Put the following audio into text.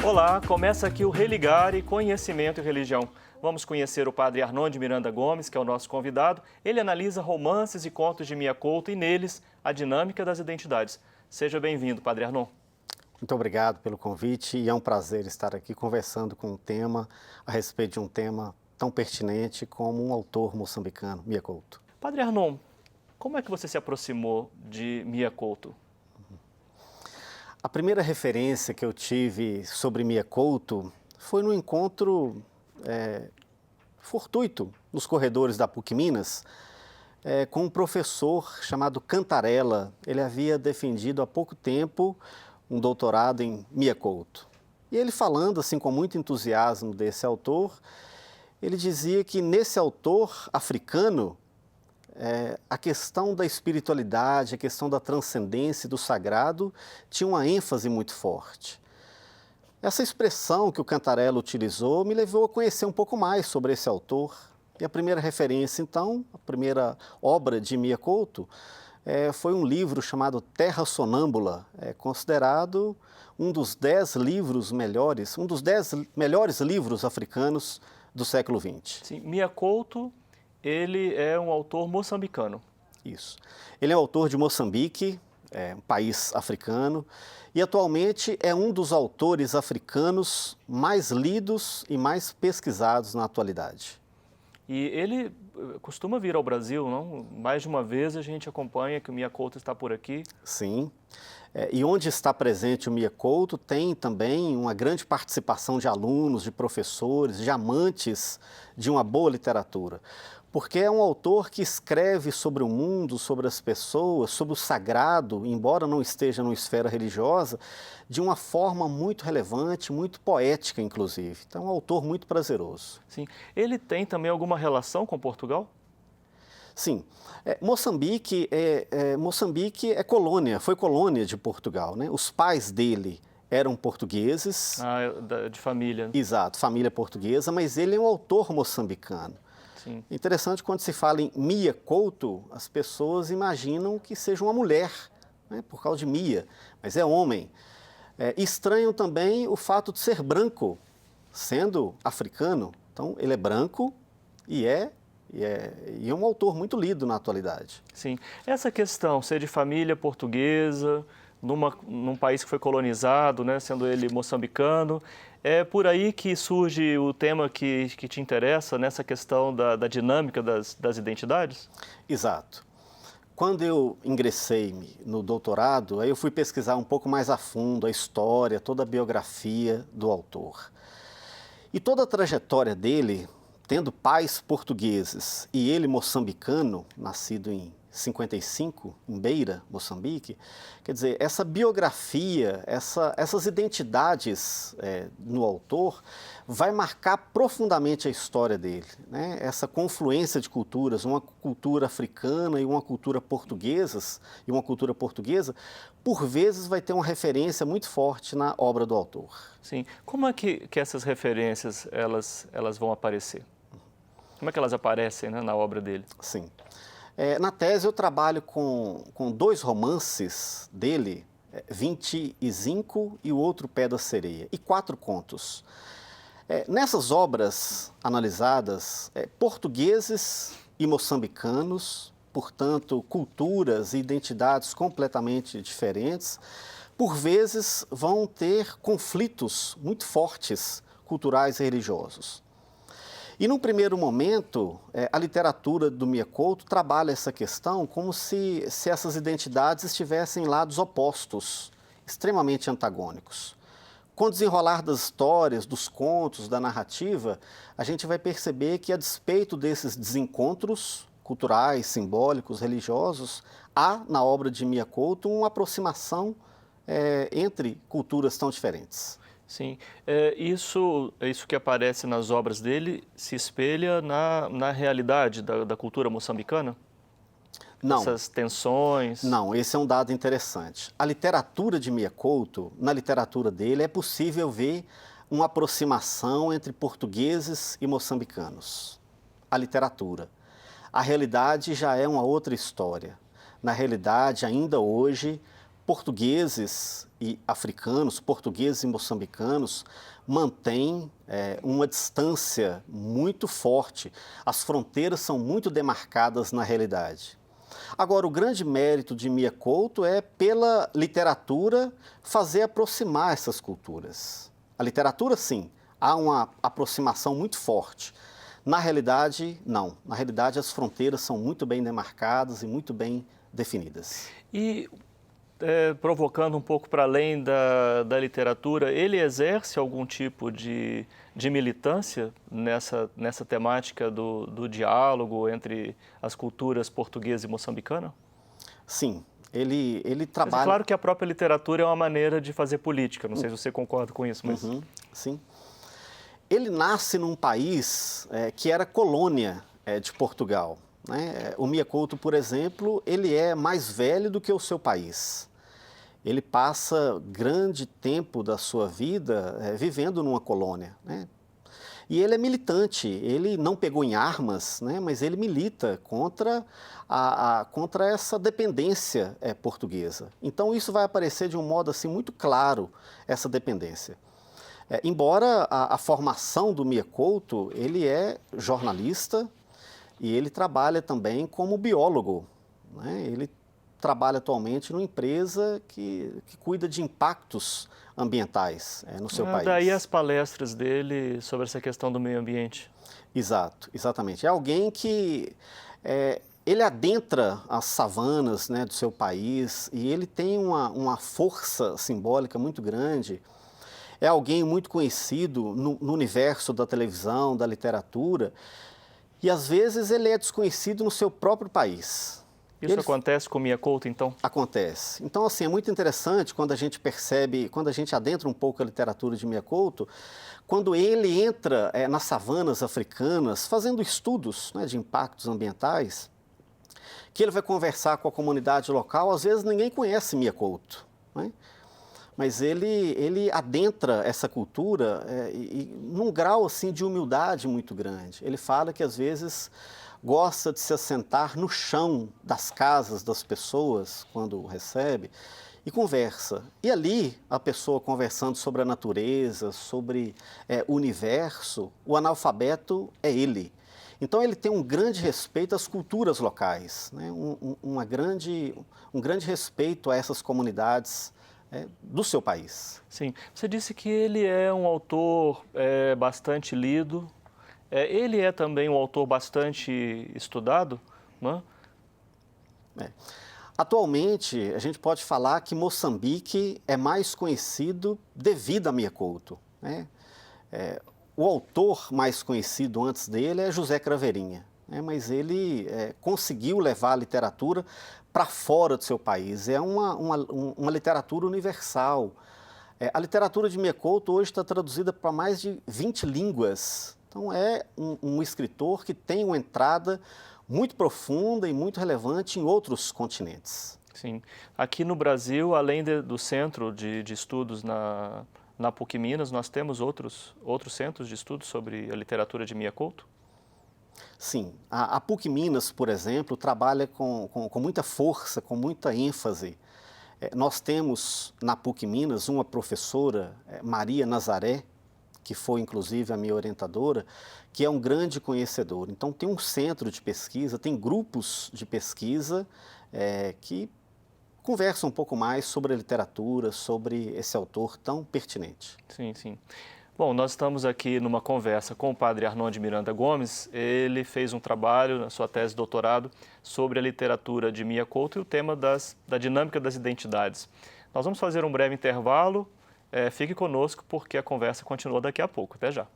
Olá, começa aqui o Religare Conhecimento e Religião. Vamos conhecer o padre Arnon de Miranda Gomes, que é o nosso convidado. Ele analisa romances e contos de Mia Couto e neles a dinâmica das identidades. Seja bem-vindo, padre Arnon. Muito obrigado pelo convite e é um prazer estar aqui conversando com a respeito de um tema tão pertinente como um autor moçambicano, Mia Couto. Padre Arnon, como é que você se aproximou de Mia Couto? A primeira referência que eu tive sobre Mia Couto foi num encontro fortuito nos corredores da PUC Minas com um professor chamado Cantarella. Ele havia defendido há pouco tempo um doutorado em Mia Couto. E ele falando assim com muito entusiasmo desse autor, ele dizia que nesse autor africano a questão da espiritualidade, a questão da transcendência e do sagrado tinha uma ênfase muito forte. Essa expressão que o Cantarella utilizou me levou a conhecer um pouco mais sobre esse autor. E a primeira referência, então, a primeira obra de Mia Couto foi um livro chamado Terra Sonâmbula, considerado um dos 10 livros melhores, um dos 10 melhores livros africanos do século XX. Sim, Mia Couto, ele é um autor moçambicano. Isso. Ele é autor de Moçambique, um país africano, e atualmente é um dos autores africanos mais lidos e mais pesquisados na atualidade. E ele costuma vir ao Brasil, não? Mais de uma vez a gente acompanha que o Mia Couto está por aqui. Sim. E onde está presente o Mia Couto tem também uma grande participação de alunos, de professores, de amantes de uma boa literatura. Porque é um autor que escreve sobre o mundo, sobre as pessoas, sobre o sagrado, embora não esteja numa esfera religiosa, de uma forma muito relevante, muito poética, inclusive. Então, é um autor muito prazeroso. Sim. Ele tem também alguma relação com Portugal? Sim. Moçambique é colônia, foi colônia de Portugal, né? Os pais dele eram portugueses. De família. Exato, família portuguesa, mas ele é um autor moçambicano. Sim. Interessante, quando se fala em Mia Couto, as pessoas imaginam que seja uma mulher, né, por causa de Mia, mas é homem. Estranham também o fato de ser branco, sendo africano. Então, ele é branco e é um autor muito lido na atualidade. Sim. Essa questão, ser de família portuguesa, num país que foi colonizado, né, sendo ele moçambicano, é por aí que surge o tema que te interessa, nessa questão da dinâmica das identidades? Exato. Quando eu ingressei no doutorado, aí eu fui pesquisar um pouco mais a fundo a história, toda a biografia do autor. E toda a trajetória dele, tendo pais portugueses e ele moçambicano, nascido em 55, em Beira, Moçambique, quer dizer, essa biografia, essas identidades no autor vai marcar profundamente a história dele, né? Essa confluência de culturas, uma cultura africana e uma cultura portuguesa, por vezes vai ter uma referência muito forte na obra do autor. Sim. Como é que essas referências elas vão aparecer? Como é que elas aparecem, né, na obra dele? Sim. Na tese eu trabalho com 2 romances dele, 25 e o outro Pé da Sereia, e 4 contos. Nessas obras analisadas, portugueses e moçambicanos, portanto, culturas e identidades completamente diferentes, por vezes vão ter conflitos muito fortes, culturais e religiosos. E num primeiro momento, a literatura do Mia Couto trabalha essa questão como se essas identidades estivessem em lados opostos, extremamente antagônicos. Com o desenrolar das histórias, dos contos, da narrativa, a gente vai perceber que, a despeito desses desencontros culturais, simbólicos, religiosos, há na obra de Mia Couto uma aproximação entre culturas tão diferentes. Sim, isso que aparece nas obras dele se espelha na realidade da cultura moçambicana? Não. Essas tensões? Não, esse é um dado interessante. A literatura de Mia Couto, na literatura dele, é possível ver uma aproximação entre portugueses e moçambicanos. A literatura. A realidade já é uma outra história. Na realidade, ainda hoje, portugueses e africanos, portugueses e moçambicanos, mantêm uma distância muito forte. As fronteiras são muito demarcadas na realidade. Agora, o grande mérito de Mia Couto é, pela literatura, fazer aproximar essas culturas. A literatura, sim, há uma aproximação muito forte. Na realidade, não. Na realidade, as fronteiras são muito bem demarcadas e muito bem definidas. E, provocando um pouco para além da literatura, ele exerce algum tipo de militância nessa temática do diálogo entre as culturas portuguesa e moçambicana? Sim, ele trabalha... Mas é claro que a própria literatura é uma maneira de fazer política, não sei se você concorda com isso, mas... Sim. Ele nasce num país que era colônia de Portugal, né? O Mia Couto, por exemplo, ele é mais velho do que o seu país. Ele passa grande tempo da sua vida vivendo numa colônia, né? E ele é militante, ele não pegou em armas, né? Mas ele milita contra essa dependência portuguesa. Então isso vai aparecer de um modo assim muito claro, essa dependência. Embora a formação do Mia Couto, ele é jornalista e ele trabalha também como biólogo, né? Ele trabalha atualmente numa empresa que cuida de impactos ambientais no seu país. Daí as palestras dele sobre essa questão do meio ambiente. Exato, exatamente. É alguém que ele adentra as savanas, né, do seu país e ele tem uma força simbólica muito grande. É alguém muito conhecido no universo da televisão, da literatura, e às vezes ele é desconhecido no seu próprio país. Isso acontece com Mia Couto, então? Acontece. Então, assim, é muito interessante quando a gente percebe, quando a gente adentra um pouco a literatura de Mia Couto, quando ele entra nas savanas africanas, fazendo estudos, né, de impactos ambientais, que ele vai conversar com a comunidade local, às vezes ninguém conhece Mia Couto, né? Mas ele adentra essa cultura num grau assim, de humildade muito grande. Ele fala que, às vezes, gosta de se assentar no chão das casas das pessoas, quando recebe, e conversa. E ali, a pessoa conversando sobre a natureza, sobre o universo, o analfabeto é ele. Então, ele tem um grande respeito às culturas locais, né? um grande respeito a essas comunidades do seu país. Sim. Você disse que ele é um autor bastante lido. Ele é também um autor bastante estudado, não é? Atualmente, a gente pode falar que Moçambique é mais conhecido devido a Mia Couto, né? O autor mais conhecido antes dele é José Craveirinha, né? Mas ele conseguiu levar a literatura para fora do seu país. É uma literatura universal. A literatura de Mia Couto hoje está traduzida para mais de 20 línguas. Então, é um escritor que tem uma entrada muito profunda e muito relevante em outros continentes. Sim. Aqui no Brasil, além do centro de estudos na PUC Minas, nós temos outros centros de estudos sobre a literatura de Mia Couto? Sim. A PUC Minas, por exemplo, trabalha com muita força, com muita ênfase. Nós temos na PUC Minas uma professora, Maria Nazaré, que foi inclusive a minha orientadora, que é um grande conhecedor. Então tem um centro de pesquisa, tem grupos de pesquisa que conversam um pouco mais sobre a literatura, sobre esse autor tão pertinente. Sim, sim. Bom, nós estamos aqui numa conversa com o padre Arnon de Miranda Gomes. Ele fez um trabalho na sua tese de doutorado sobre a literatura de Mia Couto e o tema da dinâmica das identidades. Nós vamos fazer um breve intervalo. Fique conosco porque a conversa continua daqui a pouco. Até já.